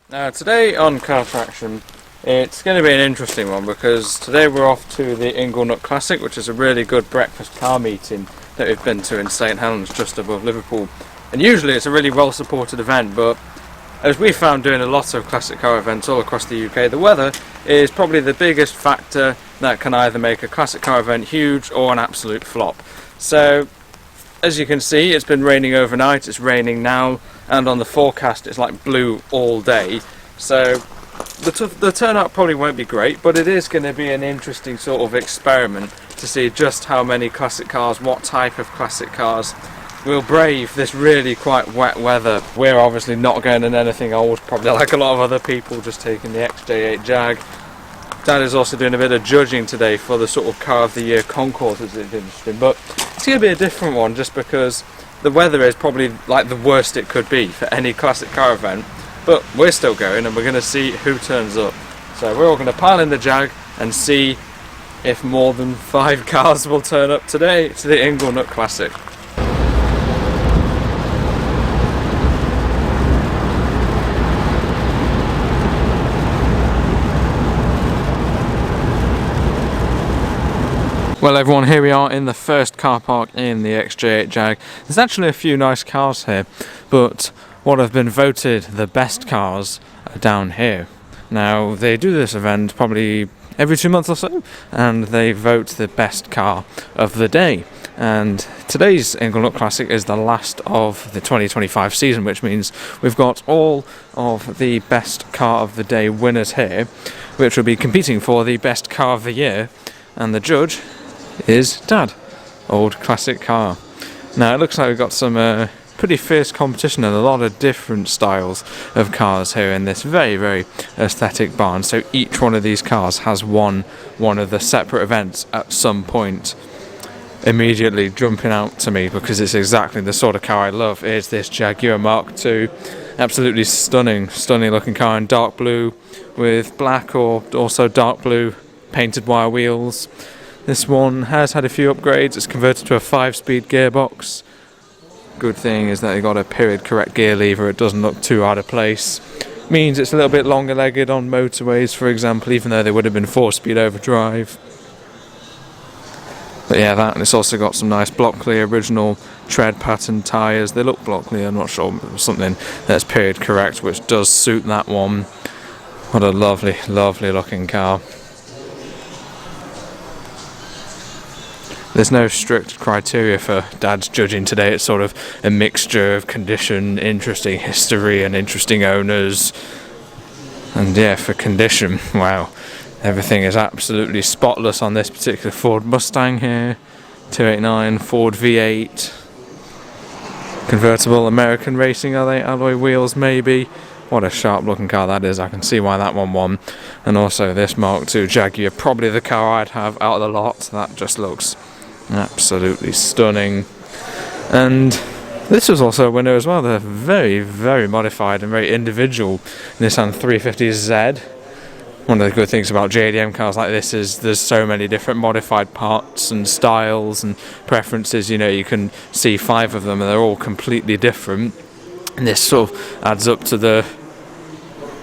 Now today on Car Traction, it's going to be an interesting one because today we're off to the Inglenook Classic, which is a really good breakfast car meeting that we've been to in St Helens, just above Liverpool. And usually it's a really well supported event, but as we found doing a lot of classic car events all across the UK, the weather is probably the biggest factor that can either make a classic car event huge or an absolute flop. So as you can see, it's been raining overnight, it's raining now, and on the forecast it's like blue all day. So the turnout probably won't be great, but it is going to be an interesting sort of experiment to see just how many classic cars, what type of classic cars will brave this really quite wet weather. We're obviously not going in anything old, probably like a lot of other people, just taking the XJ8 Jag. Dad is also doing a bit of judging today for the sort of Car of the Year concourse, which is interesting, but it's going to be a different one just because the weather is probably like the worst it could be for any classic car event, but we're still going and we're going to see who turns up. So we're all going to pile in the Jag and see if more than 5 cars will turn up today to the Inglenook Classic. Well everyone, here we are in the first car park in the XJ8 Jag. There's actually a few nice cars here, but what have been voted the best cars are down here. Now they do this event probably every 2 months or so, and they vote the best car of the day. And today's Inglenook Classic is the last of the 2025 season, which means we've got all of the best car of the day winners here, which will be competing for the best car of the year, and the judge is Dad, old classic car. Now it looks like we've got some pretty fierce competition and a lot of different styles of cars here in this very aesthetic barn. So each one of these cars has won one of the separate events at some point, immediately jumping out to me because it's exactly the sort of car I love. Is this Jaguar Mark II. Absolutely stunning looking car in dark blue with black or also dark blue painted wire wheels. This one has had a few upgrades. It's converted to a 5-speed gearbox. Good thing is that they got a period correct gear lever. It doesn't look too out of place. Means it's a little bit longer legged on motorways, for example, even though they would have been 4-speed overdrive. But yeah, that, and it's also got some nice Blockley original tread pattern tyres. They look Blockley, I'm not sure, something that's period correct, which does suit that one. What a lovely looking car. There's no strict criteria for Dad's judging today. It's sort of a mixture of condition, interesting history and interesting owners. And yeah, for condition, wow, everything is absolutely spotless on this particular Ford Mustang here. 289 Ford V8. Convertible American racing, are they? Alloy wheels maybe. What a sharp looking car that is. I can see why that one won. And also this Mark II Jaguar, probably the car I'd have out of the lot. That just looks absolutely stunning. And this was also a winner as well, the very modified and very individual Nissan 350Z. One of the good things about JDM cars like this is there's so many different modified parts and styles and preferences. You know, you can see 5 of them and they're all completely different, and this sort of adds up to the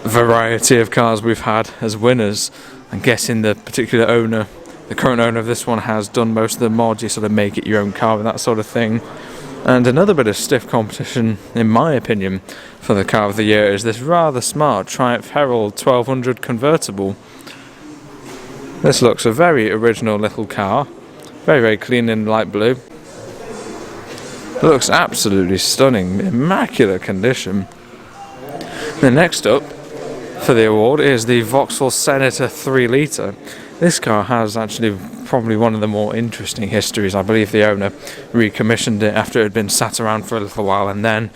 variety of cars we've had as winners. I'm guessing the particular owner, the current owner of this one, has done most of the mods. You sort of make it your own car and that sort of thing. And another bit of stiff competition, in my opinion, for the car of the year is this rather smart Triumph Herald 1200 convertible. This looks a very original little car, very clean in light blue. It looks absolutely stunning, immaculate condition. Then next up for the award is the Vauxhall Senator 3 litre. This car has actually probably one of the more interesting histories. I believe the owner recommissioned it after it had been sat around for a little while, and then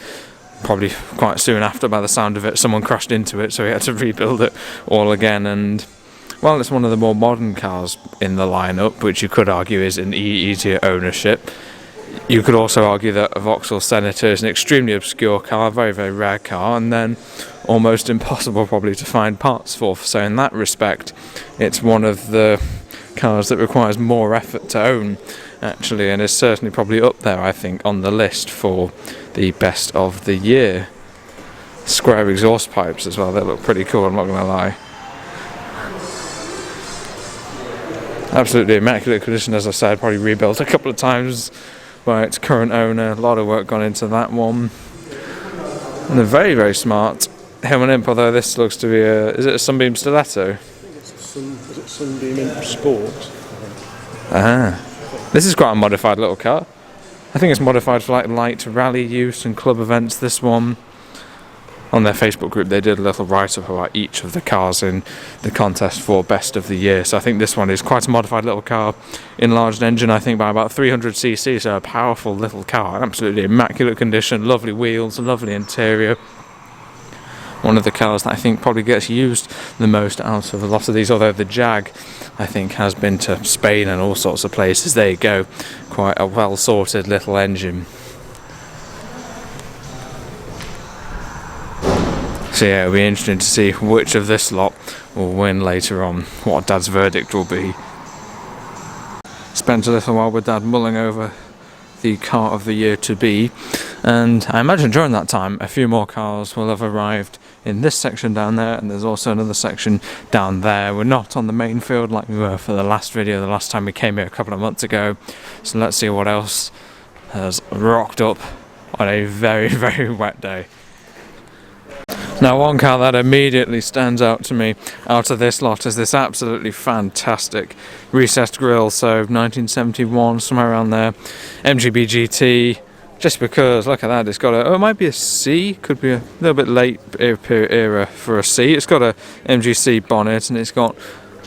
probably quite soon after, by the sound of it, someone crashed into it, so he had to rebuild it all again. And while it's one of the more modern cars in the lineup, which you could argue is an easier ownership, you could also argue that a Vauxhall Senator is an extremely obscure car, very rare car, and then almost impossible probably to find parts for. So in that respect, it's one of the cars that requires more effort to own, actually, and is certainly probably up there, I think, on the list for the best of the year. square exhaust pipes as well. They look pretty cool, I'm not going to lie. Absolutely immaculate condition, as I said, probably rebuilt a couple of times by its current owner. A lot of work gone into that one. And they're very, very smart. Helm and Imp, although this looks to be a... Is it a Sunbeam Stiletto? I think it's a Sunbeam Imp Sport. Ah. This is quite a modified little car. I think it's modified for like light rally use and club events, this one. On their Facebook group they did a little write-up about each of the cars in the contest for Best of the Year. So I think this one is quite a modified little car. Enlarged engine, I think, by about 300cc, so a powerful little car. Absolutely immaculate condition, lovely wheels, lovely interior. One of the cars that I think probably gets used the most out of a lot of these, although the Jag, I think, has been to Spain and all sorts of places. There you go. Quite a well-sorted little engine. So yeah, it'll be interesting to see which of this lot will win later on, what Dad's verdict will be. Spent a little while with Dad mulling over the car of the year to be, and I imagine during that time a few more cars will have arrived in this section down there, and there's also another section down there. We're not on the main field like we were for the last video, the last time we came here a couple of months ago, so let's see what else has rocked up on a very, very wet day. Now, one car that immediately stands out to me out of this lot is this absolutely fantastic recessed grille, so 1971, somewhere around there, MGB GT, just because, look at that, it's got a, oh, it might be a C, could be a little bit late era for a C. It's got a MGC bonnet, and it's got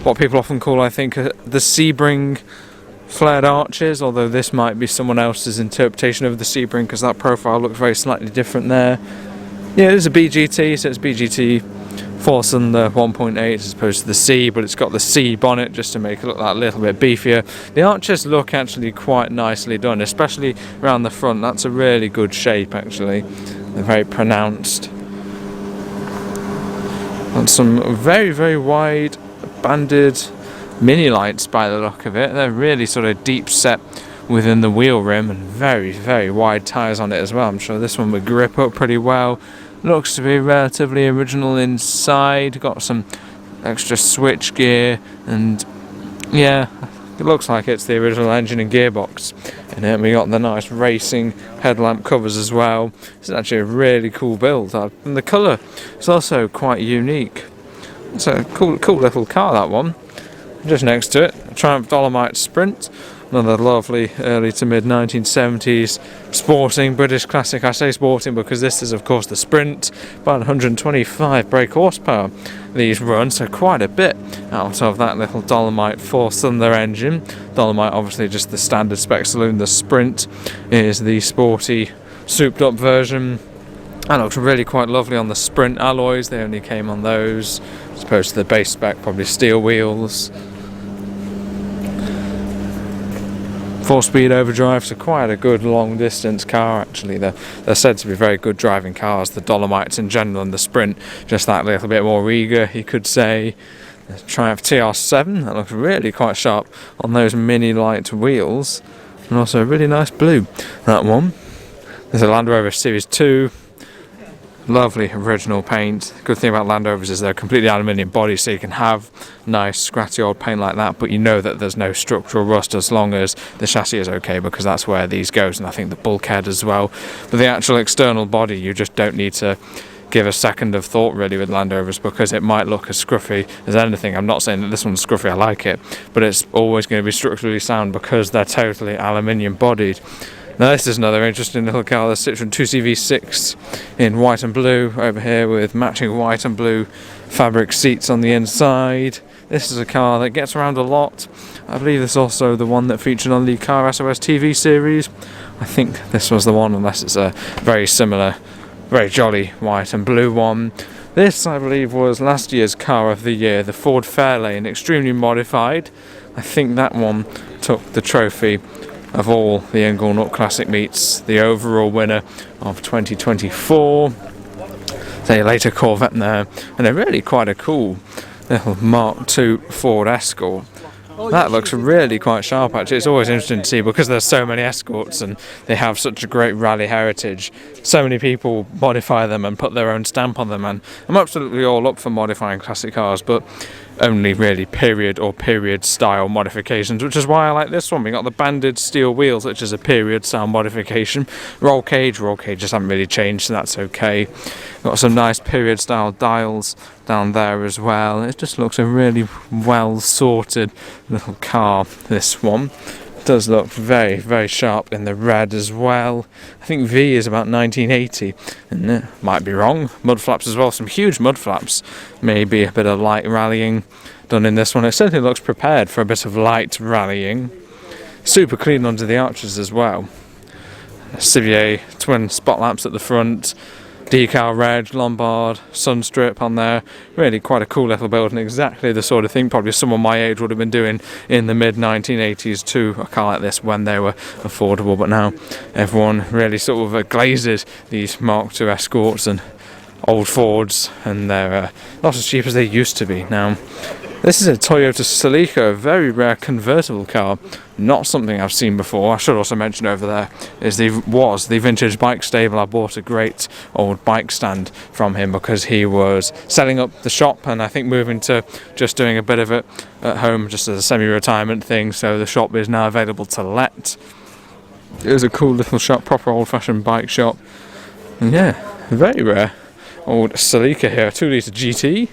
what people often call, I think, the Sebring flared arches, although this might be someone else's interpretation of the Sebring, because that profile looks very slightly different there. Yeah, it is a BGT, so it's BGT 4-cylinder 1.8 as opposed to the C, but it's got the C bonnet just to make it look that little bit beefier. The arches look actually quite nicely done, especially around the front. That's a really good shape, actually. They're very pronounced. And some very, very wide banded mini lights by the look of it. They're really sort of deep set within the wheel rim, and very, very wide tyres on it as well. I'm sure this one would grip up pretty well. Looks to be relatively original inside, got some extra switch gear, and yeah, it looks like it's the original engine and gearbox. And then we got the nice racing headlamp covers as well. It's actually a really cool build, and the colour is also quite unique. It's a cool little car, that one. Just next to it, a Triumph Dolomite Sprint. Another lovely early to mid 1970s sporting British classic. I say sporting because this is of course the Sprint, about 125 brake horsepower these run, so quite a bit out of that little Dolomite 4-cylinder engine. Dolomite obviously just the standard spec saloon. The Sprint is the sporty souped up version. That looks really quite lovely on the Sprint alloys. They only came on those as opposed to the base spec, probably steel wheels. 4-speed overdrive, so quite a good long distance car actually. They're said to be very good driving cars, the Dolomites in general, and the Sprint just that little bit more eager, you could say. The Triumph TR7, that looks really quite sharp on those mini light wheels, and also a really nice blue, that one. There's a Land Rover Series 2. Lovely original paint. Good thing about Land Rovers is they're completely aluminium body, so you can have nice scratchy old paint like that, but you know that there's no structural rust as long as the chassis is okay, because that's where these goes, and I think the bulkhead as well. But the actual external body, you just don't need to give a second of thought really with Land Rovers, because it might look as scruffy as anything. I'm not saying that this one's scruffy, I like it, but it's always going to be structurally sound because they're totally aluminium bodied. Now this is another interesting little car, the Citroen 2CV6 in white and blue over here with matching white and blue fabric seats on the inside. This is a car that gets around a lot. I believe this is also the one that featured on the Car SOS TV series. I think this was the one, unless it's a very similar, very jolly white and blue one. This, I believe, was last year's Car of the Year, the Ford Fairlane, extremely modified. I think that one took the trophy of all the Inglenook Classic meets, the overall winner of 2024. They later Corvette in there, and they're really quite a cool little Mark II Ford Escort. That looks really quite sharp actually. It's always interesting to see, because there's so many Escorts and they have such a great rally heritage, so many people modify them and put their own stamp on them, and I'm absolutely all up for modifying classic cars, but only really period or period style modifications, which is why I like this one. We got the banded steel wheels, which is a period style modification. Roll cages haven't really changed, so that's okay. Got some nice period style dials down there as well. It just looks a really well sorted little car, this one. It does look very, very sharp in the red as well. I think V is about 1980, and might be wrong. Mud flaps as well, some huge mud flaps. Maybe a bit of light rallying done in this one. It certainly looks prepared for a bit of light rallying. Super clean under the arches as well. Civier twin spot lamps at the front. Decal red, Lombard, sun strip on there. Really quite a cool little build, and exactly the sort of thing probably someone my age would have been doing in the mid 1980s to a car like this when they were affordable. But now everyone really sort of glazes these Mark II Escorts and old Fords, and they're not as cheap as they used to be now. This is a Toyota Celica, a very rare convertible car, not something I've seen before. I should also mention over there was the vintage bike stable. I bought a great old bike stand from him because he was selling up the shop, and I think moving to just doing a bit of it at home just as a semi-retirement thing, so the shop is now available to let. It was a cool little shop, proper old-fashioned bike shop, and yeah, very rare old Celica here, 2-litre GT.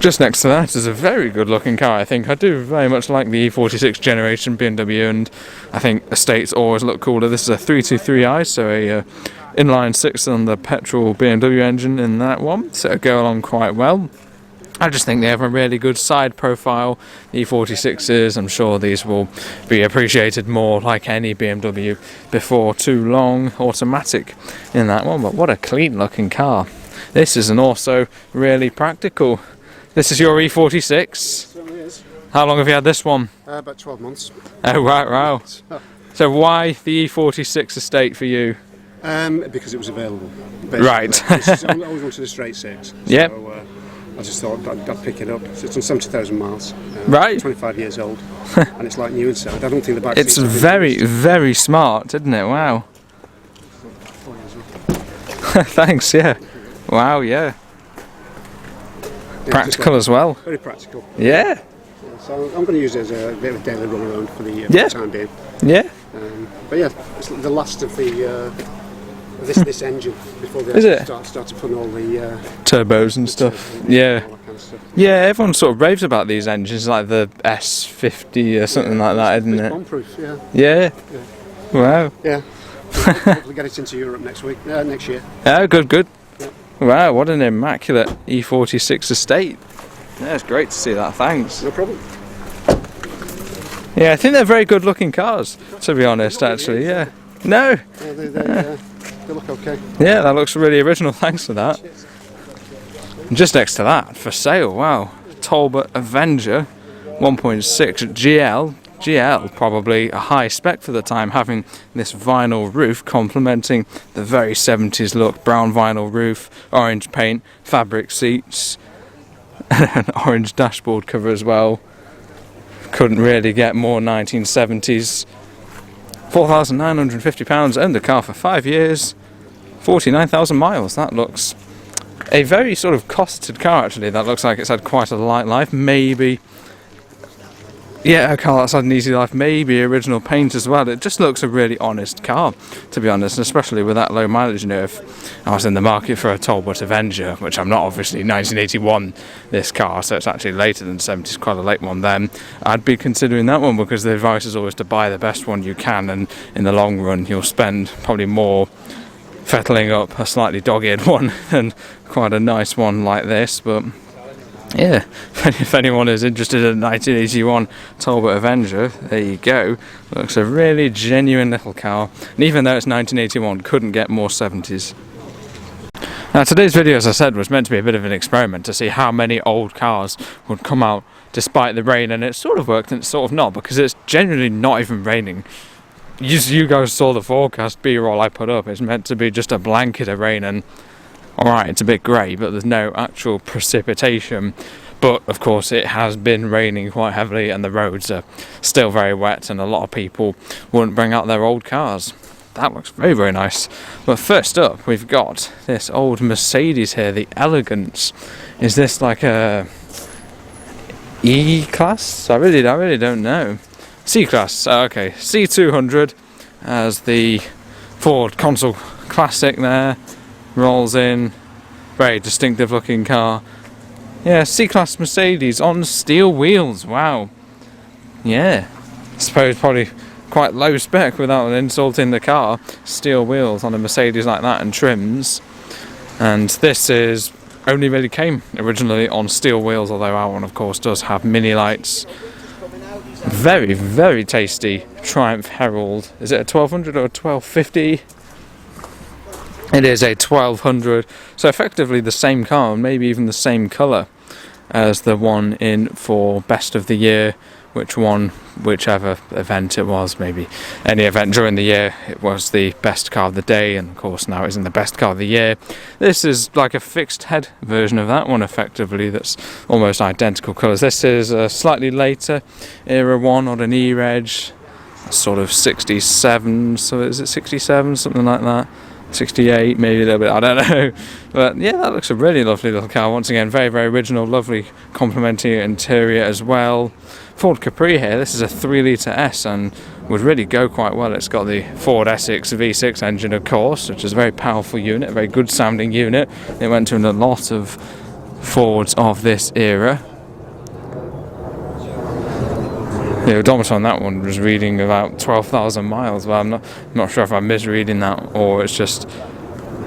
Just next to that is a very good looking car, I think. I do very much like the E46 generation BMW, and I think estates always look cooler. This is a 323i, so a inline 6-cylinder petrol BMW engine in that one, so it'll go along quite well. I just think they have a really good side profile. The E46s, I'm sure these will be appreciated more like any BMW before too long. Automatic in that one, but what a clean looking car. This is an also really practical. This is your E46? It certainly is. How long have you had this one? About 12 months. Oh, right, wow. So why the E46 estate for you? Because it was available. Basically. Right. I always wanted a straight 6. Yep. So I just thought I'd pick it up. So it's on 70,000 miles. Right. 25 years old. And it's like new inside. I don't think the back It's very, very smart, isn't it? Wow. Thanks, yeah. Wow, yeah. Practical as well. Very practical. Yeah. So I'm going to use it as a bit of a daily run around for the time being. Yeah. But yeah, it's the last of the this engine before they started putting all the turbos and stuff. Yeah. All that kind of stuff. Yeah, everyone sort of raves about these engines, like the S50 or something like that, isn't it? Bomb-proof, yeah. Yeah. Wow. Yeah. Hopefully get it into Europe next year. Oh, good. Yeah. Wow, what an immaculate E46 estate. Yeah, it's great to see that, thanks. No problem. Yeah, I think they're very good looking cars, to be honest, actually, yeah. No! Yeah, they look okay. Yeah, that looks really original, thanks for that. And just next to that, for sale, wow. Talbot Avenger 1.6 GL. GL, probably a high spec for the time, having this vinyl roof complementing the very 70s look. Brown vinyl roof, orange paint, fabric seats, an orange dashboard cover as well. Couldn't really get more 1970s. £4,950, owned the car for 5 years, 49,000 miles. That looks a very sort of costed car, actually. That looks like it's had quite a light life, maybe. Yeah, a car that's had an easy life, maybe original paint as well. It just looks a really honest car, to be honest, especially with that low mileage. You know, if I was in the market for a Talbot Avenger, which I'm not, obviously, 1981, this car, so it's actually later than 70s, quite a late one then, I'd be considering that one, because the advice is always to buy the best one you can, and in the long run you'll spend probably more fettling up a slightly dog-eared one than quite a nice one like this. But yeah, if anyone is interested in a 1981 Talbot Avenger, there you go. Looks a really genuine little car, and even though it's 1981, couldn't get more 70s. Now, today's video, as I said, was meant to be a bit of an experiment to see how many old cars would come out despite the rain, and it sort of worked and it's sort of not, because it's genuinely not even raining. You guys saw the forecast B-roll I put up. It's meant to be just a blanket of rain, and alright, it's a bit grey, but there's no actual precipitation. But of course it has been raining quite heavily, and the roads are still very wet, and a lot of people wouldn't bring out their old cars. that looks very, very nice. But first up, we've got this old Mercedes here, the Elegance. Is this like a E-Class? I really don't know. C-Class, okay. C200 as the Ford Console Classic there. Rolls in. Very distinctive looking car. Yeah, C-Class Mercedes on steel wheels, wow. Yeah, I suppose probably quite low spec without an insult in the car. Steel wheels on a Mercedes like that and trims. And this is only really came originally on steel wheels, although our one of course does have mini lights. Very, very tasty Triumph Herald. Is it a 1200 or a 1250? It is a 1200, so effectively the same car, maybe even the same colour as the one in for Best of the Year, whichever event it was, maybe any event during the year, it was the best car of the day, and of course now it's in the best car of the year. This is like a fixed head version of that one, effectively, that's almost identical colours. This is a slightly later era one on an E-Reg, sort of 67, so is it 67, something like that? 68, maybe a little bit, I don't know. But yeah, that looks a really lovely little car. Once again, very, very original, lovely complementing interior as well. Ford Capri here, this is a 3-litre S and would really go quite well. It's got the Ford Essex V6 engine, of course, which is a very powerful unit, a very good sounding unit. It went to a lot of Fords of this era. The odometer on that one was reading about 12,000 miles, but I'm not sure if I'm misreading that or it's just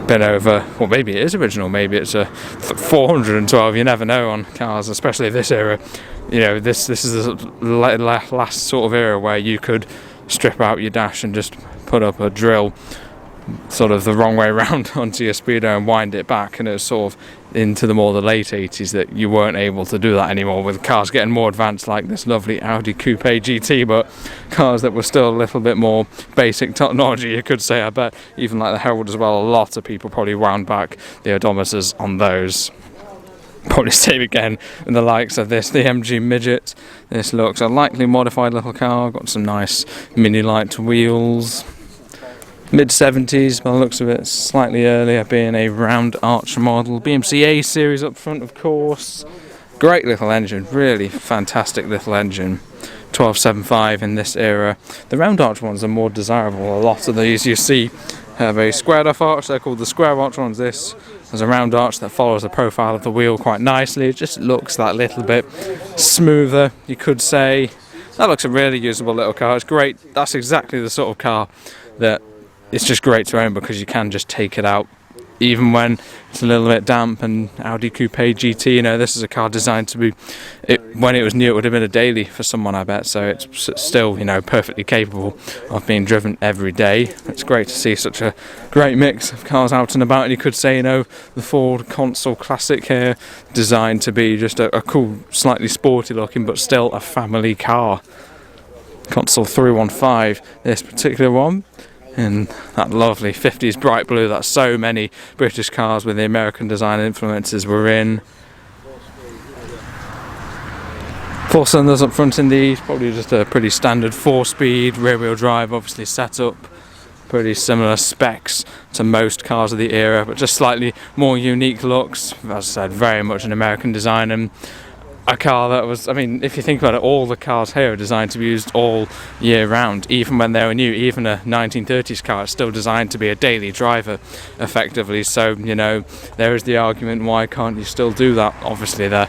been over, well maybe it is original, maybe it's a 412, you never know on cars, especially this era. You know, this is the last sort of era where you could strip out your dash and just put up a drill sort of the wrong way around onto your speedo and wind it back, and it was sort of into the late 80s that you weren't able to do that anymore, with cars getting more advanced like this lovely Audi Coupe GT, but cars that were still a little bit more basic technology, you could say. I bet even like the Herald as well, a lot of people probably wound back the odometers on those. Probably same again in the likes of this, the MG Midget. This looks a lightly modified little car, got some nice mini light wheels. Mid-70s, by the looks of it, slightly earlier, being a round arch model. BMC A series up front, of course. Great little engine, really fantastic little engine. 1275 in this era. The round arch ones are more desirable. A lot of these you see have a squared off arch, they're called the square arch ones. This has a round arch that follows the profile of the wheel quite nicely. It just looks that little bit smoother, you could say. That looks a really usable little car. It's great. That's exactly the sort of car that it's just great to own, because you can just take it out even when it's a little bit damp. And Audi Coupe GT, you know, this is a car designed to be, when it was new it would have been a daily for someone, I bet, so it's still, you know, perfectly capable of being driven every day. It's great to see such a great mix of cars out and about, and you could say, you know, the Ford Console Classic here, designed to be just a cool, slightly sporty looking but still a family car. Console 315, this particular one, in that lovely 50s bright blue that so many British cars with the American design influences were in. 4 cylinders up front in these, probably just a pretty standard 4-speed rear wheel drive, obviously set up. Pretty similar specs to most cars of the era, but just slightly more unique looks. As I said, very much an American design, and a car that was, I mean, if you think about it, all the cars here are designed to be used all year round, even when they were new. Even a 1930s car is still designed to be a daily driver, effectively. So, you know, there is the argument, why can't you still do that? Obviously, there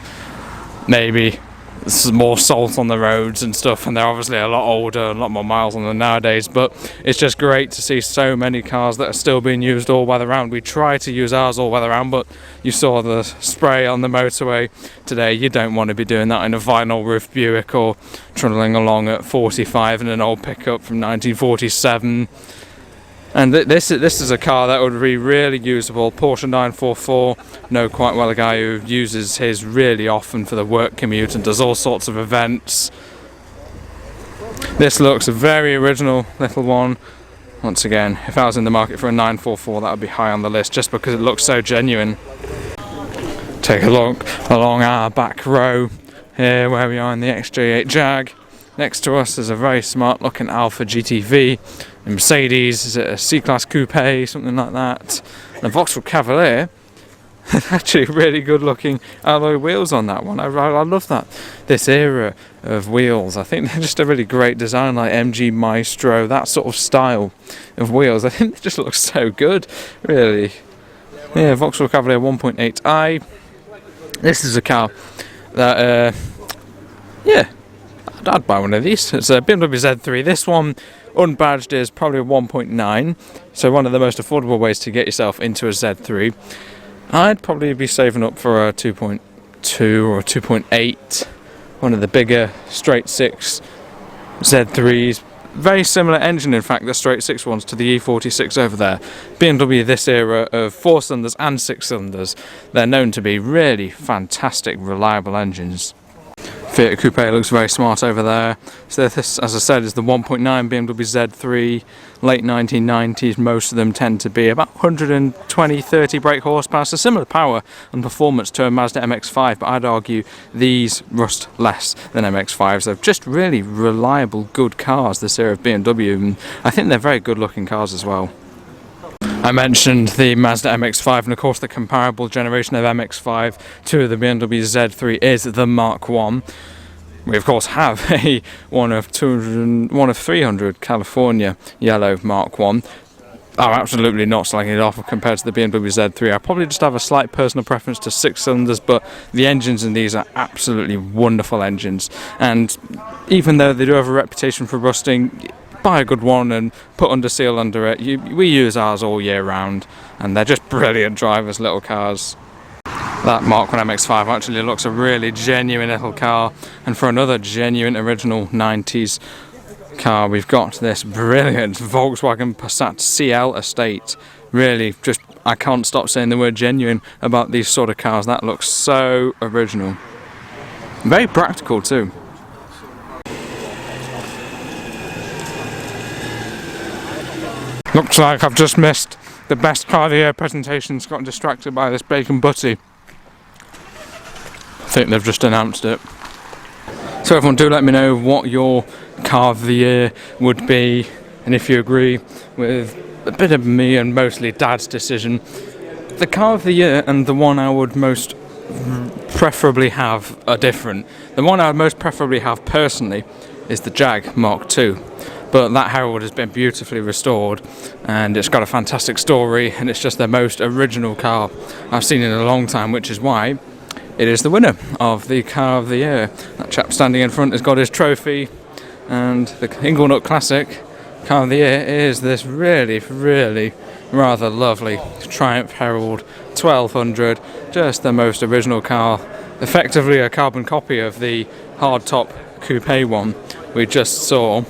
maybe there's more salt on the roads and stuff, and they're obviously a lot older, a lot more miles on them nowadays, but it's just great to see so many cars that are still being used all weather round. We try to use ours all weather round, but you saw the spray on the motorway today. You don't want to be doing that in a vinyl roof Buick or trundling along at 45 in an old pickup from 1947. And this is a car that would be really usable. Porsche 944, know quite well a guy who uses his really often for the work commute and does all sorts of events. This looks a very original little one. Once again, if I was in the market for a 944, that would be high on the list, just because it looks so genuine. Take a look along our back row here, where we are in the XJ8 Jag. Next to us is a very smart looking Alfa GTV. A Mercedes, is it a C-Class Coupe, something like that. And a Vauxhall Cavalier. Actually really good looking alloy wheels on that one. I love that, this era of wheels. I think they're just a really great design, like MG Maestro, that sort of style of wheels. I think they just look so good, really. Yeah, Vauxhall Cavalier 1.8i. This is a car that yeah, I'd buy one of these. It's a BMW Z3. This one unbadged is probably a 1.9, so one of the most affordable ways to get yourself into a Z3. I'd probably be saving up for a 2.2 or a 2.8, one of the bigger straight 6 Z3s. Very similar engine, in fact, the straight 6 ones to the E46 over there. BMW this era of 4 cylinders and 6 cylinders. They're known to be really fantastic, reliable engines. Fiat Coupe looks very smart over there. So this, as I said, is the 1.9 BMW Z3, late 1990s. Most of them tend to be about 120-30 brake horsepower, so similar power and performance to a Mazda MX-5, but I'd argue these rust less than MX-5s. They're just really reliable, good cars, this era of BMW, and I think they're very good looking cars as well. I mentioned the Mazda MX-5, and of course the comparable generation of MX-5 to the BMW Z3 is the Mark 1. We of course have a one of 300 California yellow Mark 1. I'm absolutely not slagging it off compared to the BMW Z3. I probably just have a slight personal preference to 6 cylinders, but the engines in these are absolutely wonderful engines, and even though they do have a reputation for rusting, buy a good one and put under seal under it. We use ours all year round, and they're just brilliant drivers, little cars. That Mark 1 MX-5 actually looks a really genuine little car, and for another genuine original 90s car, we've got this brilliant Volkswagen Passat CL Estate. Really, just, I can't stop saying the word genuine about these sort of cars. That looks so original. Very practical too. Looks like I've just missed the best car of the year presentations, got distracted by this bacon butty. I think they've just announced it. So everyone, do let me know what your car of the year would be, and if you agree with a bit of me and mostly Dad's decision. The car of the year and the one I would most preferably have are different. The one I would most preferably have personally is the Jag Mark II. But that Herald has been beautifully restored, and it's got a fantastic story, and it's just the most original car I've seen in a long time, which is why it is the winner of the car of the year. That chap standing in front has got his trophy, and the Inglenook Classic car of the year is this really, really rather lovely Triumph Herald 1200, just the most original car, effectively a carbon copy of the hardtop coupe one we just saw.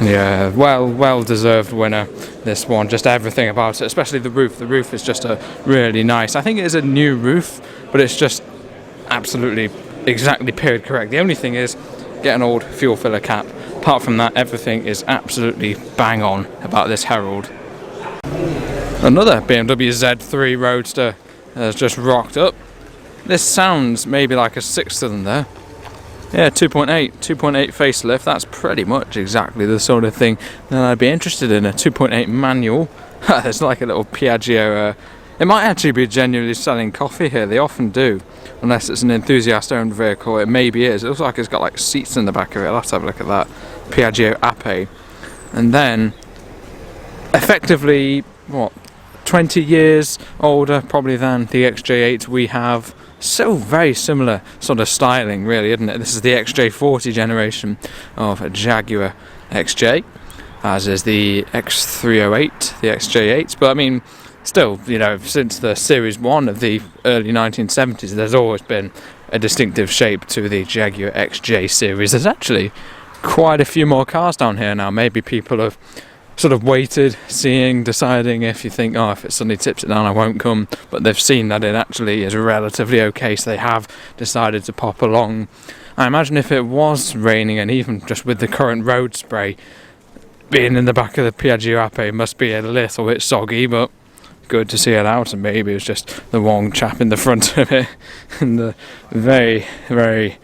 Yeah, well deserved winner, this one. Just everything about it, especially the roof. The roof is just a really nice. I think it is a new roof, but it's just absolutely exactly period correct. The only thing is get an old fuel filler cap. Apart from that, everything is absolutely bang on about this Herald. Another BMW Z3 Roadster has just rocked up. This sounds maybe like a 6-cylinder. Yeah, 2.8 facelift. That's pretty much exactly the sort of thing that I'd be interested in. A 2.8 manual. There's like a little Piaggio. It might actually be genuinely selling coffee here. They often do, unless it's an enthusiast-owned vehicle. It maybe is. It looks like it's got like seats in the back of it. Let's have a look at that. Piaggio Ape. And then, effectively, what, 20 years older probably than the XJ8 we have. So very similar sort of styling, really, isn't it? This is the XJ40 generation of a Jaguar XJ, as is the X308, the XJ8. But I mean, still, you know, since the Series 1 of the early 1970s, there's always been a distinctive shape to the Jaguar XJ series. There's actually quite a few more cars down here now. Maybe people have sort of waited, seeing, deciding if you think, oh, if it suddenly tips it down I won't come, but they've seen that it actually is relatively okay, so they have decided to pop along. I imagine if it was raining, and even just with the current road spray, being in the back of the Piaggio Ape must be a little bit soggy, but good to see it out, and maybe it's just the wrong chap in the front of it, and the very, very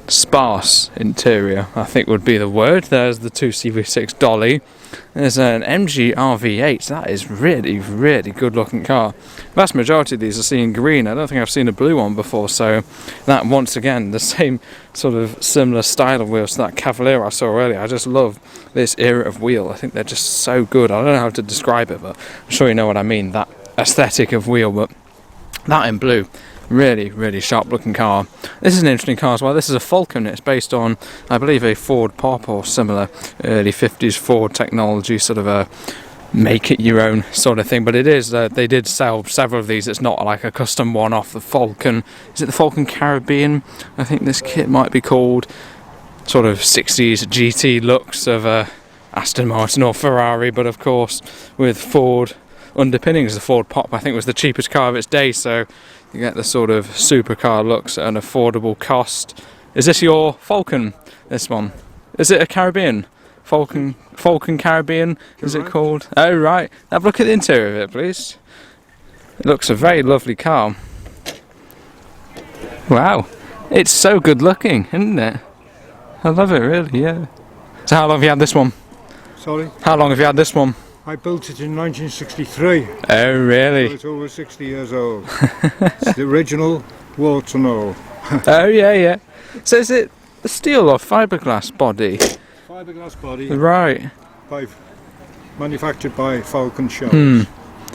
sparse interior, I think would be the word. There's the 2CV6 dolly. There's an MG RV8. That is really, really good looking car. Vast majority of these are seen green. I don't think I've seen a blue one before, so that once again the same sort of similar style of wheels to that Cavalier I saw earlier. I just love this era of wheel. I think they're just so good. I don't know how to describe it, but I'm sure you know what I mean, that aesthetic of wheel. But that in blue, really, really sharp looking car. This is an interesting car as well. This is a Falcon. It's based on, I believe, a Ford Pop or similar early 50s Ford technology, sort of a make it your own sort of thing. But it is, they did sell several of these. It's not like a custom one off the Falcon. Is it the Falcon Caribbean? I think this kit might be called. Sort of 60s GT looks of Aston Martin or Ferrari, but of course with Ford underpinnings. The Ford Pop, I think, was the cheapest car of its day, so you get the sort of supercar looks at an affordable cost. Is this your Falcon? This one? Is it a Caribbean? Falcon Caribbean, is it called? Oh right. Have a look at the interior of it, please. It looks a very lovely car. Wow. It's so good looking, isn't it? I love it, really, yeah. So how long have you had this one? Sorry? How long have you had this one? I built it in 1963. Oh really? So it's over 60 years old. It's the original warts and all. Oh yeah. So is it a steel or fiberglass body? Fiberglass body. Right. Manufactured by Falcon Shells.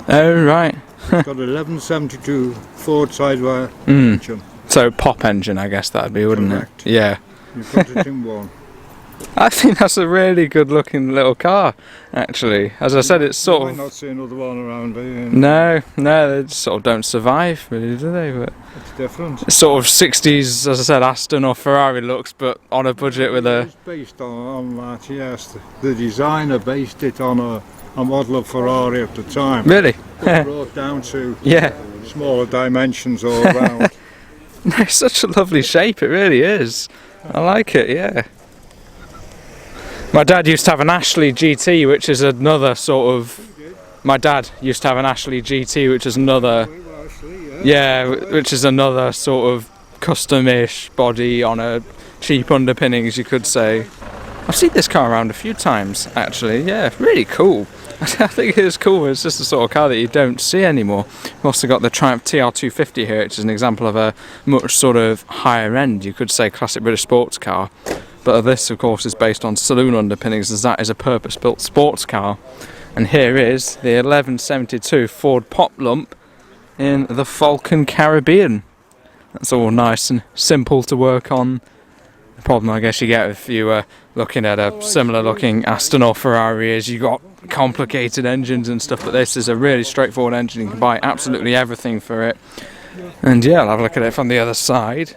Oh right. It's got 1172 Ford sidewire engine. So pop engine, I guess that'd be, wouldn't Correct. it? Yeah. You put it in one. I think that's a really good looking little car, actually. As I said, it's sort You of... might not see another one around here. No, they just sort of don't survive, really, do they? But It's different. it's sort of 60s, as I said, Aston or Ferrari looks, but on a budget with a... It's based on that, yes. The designer based it on a model of Ferrari at the time. Really? But brought down to Yeah. smaller dimensions all around. No, it's such a lovely shape, it really is. I like it, yeah. My dad used to have an Ashley GT, which is another sort of... My dad used to have an Ashley GT, which is another... Yeah, which is another sort of custom-ish body on a cheap underpinnings, you could say. I've seen this car around a few times, actually. Yeah, really cool. I think it is cool. It's just the sort of car that you don't see anymore. We've also got the Triumph TR250 here, which is an example of a much sort of higher end, you could say, classic British sports car. But this, of course, is based on saloon underpinnings, as that is a purpose-built sports car. And here is the 1172 Ford Pop Lump in the Falcon Caribbean. That's all nice and simple to work on. The problem, I guess, you get if you were looking at a similar-looking Aston or Ferrari is you got complicated engines and stuff, but this is a really straightforward engine. You can buy absolutely everything for it. And yeah, I'll have a look at it from the other side.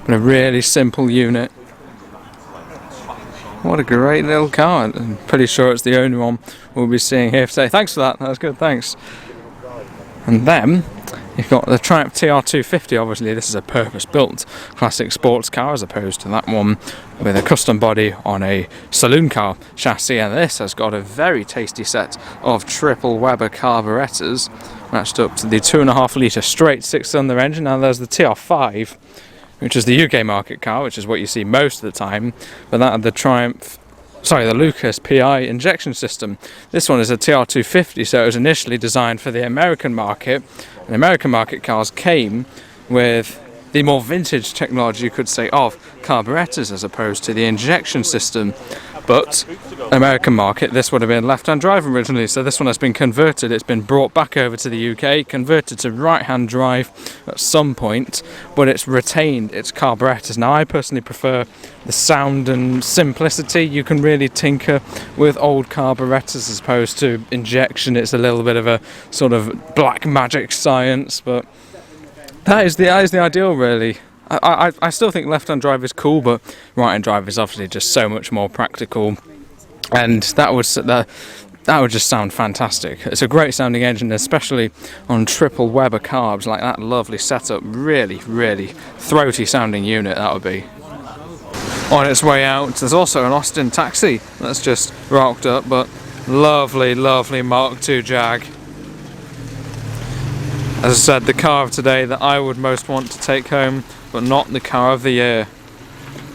But a really simple unit. What a great little car. I'm pretty sure it's the only one we'll be seeing here today. Thanks for that, that's good, thanks. And then you've got the Triumph TR250. Obviously this is a purpose-built classic sports car as opposed to that one with a custom body on a saloon car chassis, and this has got a very tasty set of triple Weber carburetors matched up to the 2.5 litre straight 6-cylinder engine. Now there's the TR5, which is the UK market car, which is what you see most of the time, but that had the Lucas PI injection system. This one is a TR250, so it was initially designed for the American market, and American market cars came with the more vintage technology, you could say, of carburetors as opposed to the injection system. But American market, this would have been left-hand drive originally, so this one has been converted. It's been brought back over to the UK, converted to right-hand drive at some point, but it's retained its carburetors. Now I personally prefer the sound and simplicity. You can really tinker with old carburetors as opposed to injection. It's a little bit of a sort of black magic science, but that is the ideal, really. I still think left-hand drive is cool, but right-hand drive is obviously just so much more practical, and that would just sound fantastic. It's a great sounding engine, especially on triple Weber carbs, like that lovely setup. Really, really throaty sounding unit that would be. On its way out, there's also an Austin taxi that's just rocked up, but lovely, lovely Mark II Jag. As I said, the car of today that I would most want to take home, but not the car of the year.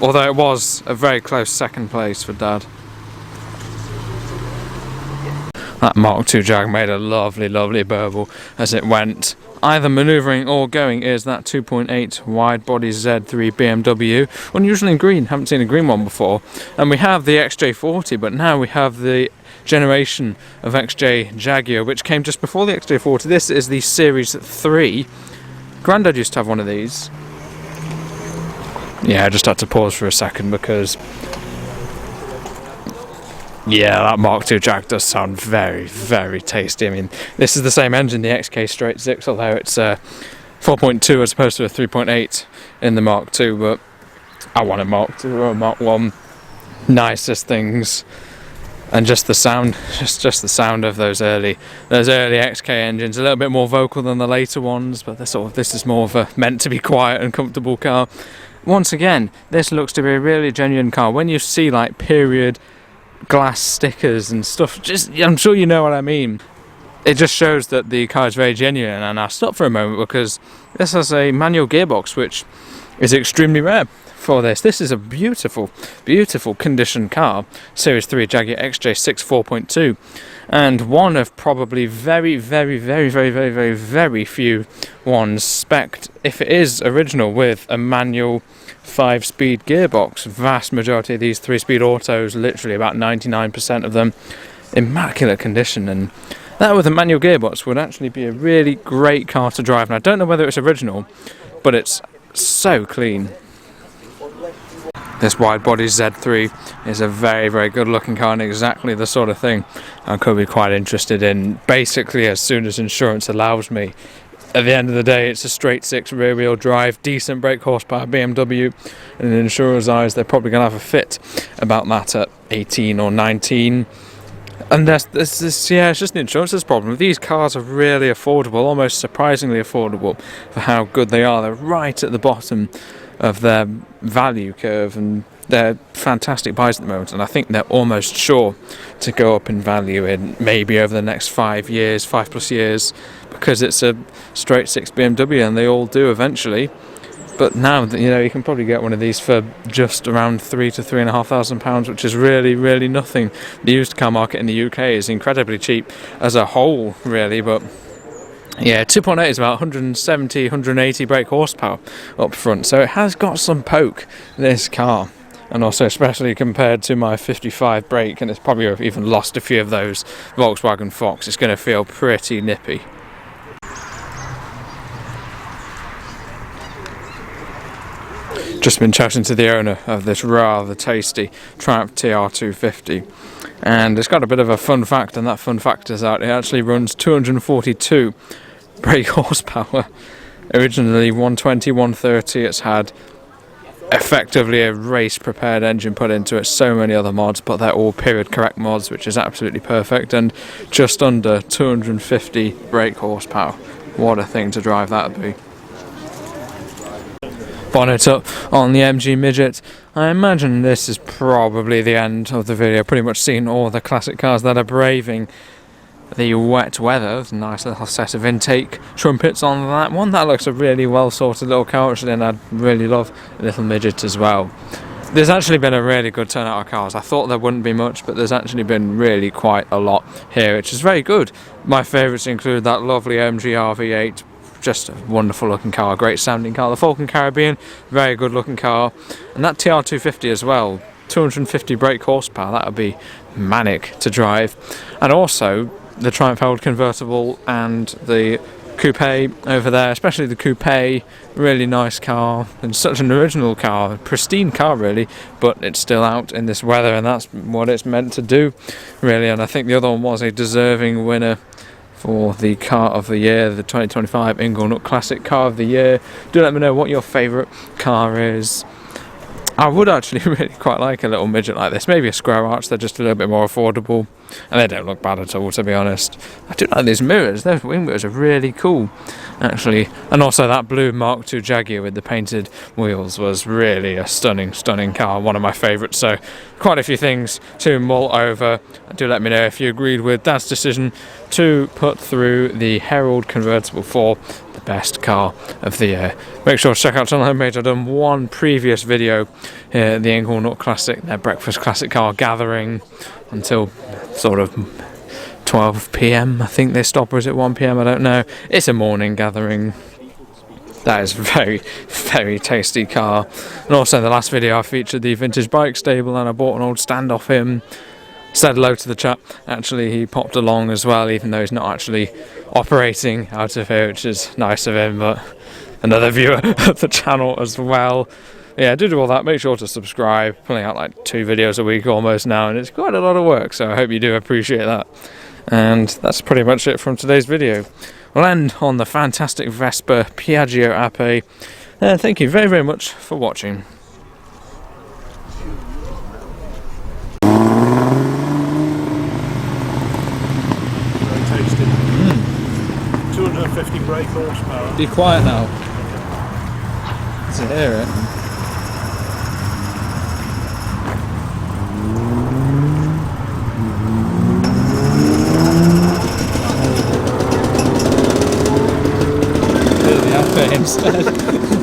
Although it was a very close second place for Dad. That Mark II Jag made a lovely, lovely burble as it went. Either manoeuvring or going is that 2.8 wide body Z3 BMW. Unusual in green, haven't seen a green one before. And we have the XJ40, but now we have the generation of XJ Jaguar, which came just before the XJ40. This is the Series 3. Grandad used to have one of these. Yeah, I just had to pause for a second because... yeah, that Mark II Jag does sound very, very tasty. I mean, this is the same engine, the XK Straight 6, although it's 4.2 as opposed to a 3.8 in the Mark II, but I want a Mark II or a Mark 1. Nicest things. And just the sound, just the sound of those early XK engines, a little bit more vocal than the later ones, but this is more of a meant to be quiet and comfortable car. Once again, this looks to be a really genuine car. When you see like period glass stickers and stuff, I'm sure you know what I mean. It just shows that the car is very genuine. And I'll stop for a moment because this has a manual gearbox, which is extremely rare for this. This is a beautiful, beautiful condition car, Series 3 Jaguar XJ6 4.2, and one of probably very, very, very, very, very, very, very few ones spec'd, if it is original, with a manual 5-speed gearbox. Vast majority of these 3-speed autos, literally about 99% of them, immaculate condition, and that with a manual gearbox would actually be a really great car to drive. And I don't know whether it's original, but it's so clean. This wide body Z3 is a very, very good looking car and exactly the sort of thing I could be quite interested in, basically as soon as insurance allows me. At the end of the day, it's a straight 6 rear wheel drive, decent brake horsepower BMW, and in insurers' eyes they're probably going to have a fit about that at 18 or 19. And yeah, it's just the insurance's problem. These cars are really affordable, almost surprisingly affordable for how good they are. They're right at the bottom of their value curve, and they're fantastic buys at the moment, and I think they're almost sure to go up in value in maybe over the next 5 years, 5+ years, because it's a straight 6 BMW and they all do eventually. But now, you know, you can probably get one of these for just around £3,000 to £3,500, which is really, really nothing. The used car market in the UK is incredibly cheap as a whole, really, but yeah, 2.8 is about 170, 180 brake horsepower up front, so it has got some poke, this car. And also especially compared to my 55 brake, and it's probably even lost a few of those Volkswagen Fox, it's going to feel pretty nippy. Just been chatting to the owner of this rather tasty Triumph TR250, and it's got a bit of a fun fact, and that fun fact is that it actually runs 242 brake horsepower. Originally 120, 130, it's had effectively a race prepared engine put into it, so many other mods, but they're all period correct mods, which is absolutely perfect, and just under 250 brake horsepower. What a thing to drive that would be. Bonnet up on the MG Midget. I imagine this is probably the end of the video. Pretty much seen all the classic cars that are braving the wet weather. Nice little set of intake trumpets on that one. That looks a really well sorted little car actually, and I really love the little Midget as well. There's actually been a really good turnout of cars. I thought there wouldn't be much, but there's actually been really quite a lot here, which is very good. My favourites include that lovely MG RV8, just a wonderful looking car, great sounding car. The Falcon Caribbean, very good looking car, and that TR250 as well, 250 brake horsepower. That would be manic to drive. And also the Triumph Herald convertible and the coupe over there, especially the coupe, really nice car, and such an original car, a pristine car really, but it's still out in this weather, and that's what it's meant to do really. And I think the other one was a deserving winner for the car of the year, the 2025 Inglenook Classic car of the year. Do let me know what your favourite car is. I would actually really quite like a little midget like this, maybe a square arch, they're just a little bit more affordable. and they don't look bad at all, to be honest. I do like these mirrors. Those wing mirrors are really cool, actually. And also that blue Mark II Jaguar with the painted wheels was really a stunning car, one of my favourites. So quite a few things to mull over. Do let me know if you agreed with Dad's decision to put through the Herald Convertible 4, the best car of the year. Make sure to check out channel homepage. I've done one previous video here, the Inglenook Classic, their breakfast classic car gathering until sort of 12 p.m. I think they stop, or is it 1 p.m? I don't know. It's a morning gathering. That is a very tasty car. And also in the last video I featured the vintage bike stable, and I bought an old stand off him. Said hello to the chap. Actually, he popped along as well, even though he's not actually operating out of here, which is nice of him, but another viewer of the channel as well. Yeah, do all that. Make sure to subscribe. Pulling out like 2 videos a week almost now, and it's quite a lot of work, so I hope you do appreciate that. And that's pretty much it from today's video. We'll end on the fantastic Vespa Piaggio Ape. Thank you very much for watching. Very tasty. 250 brake horsepower. Be quiet now. To hear it. Do the Ape instead.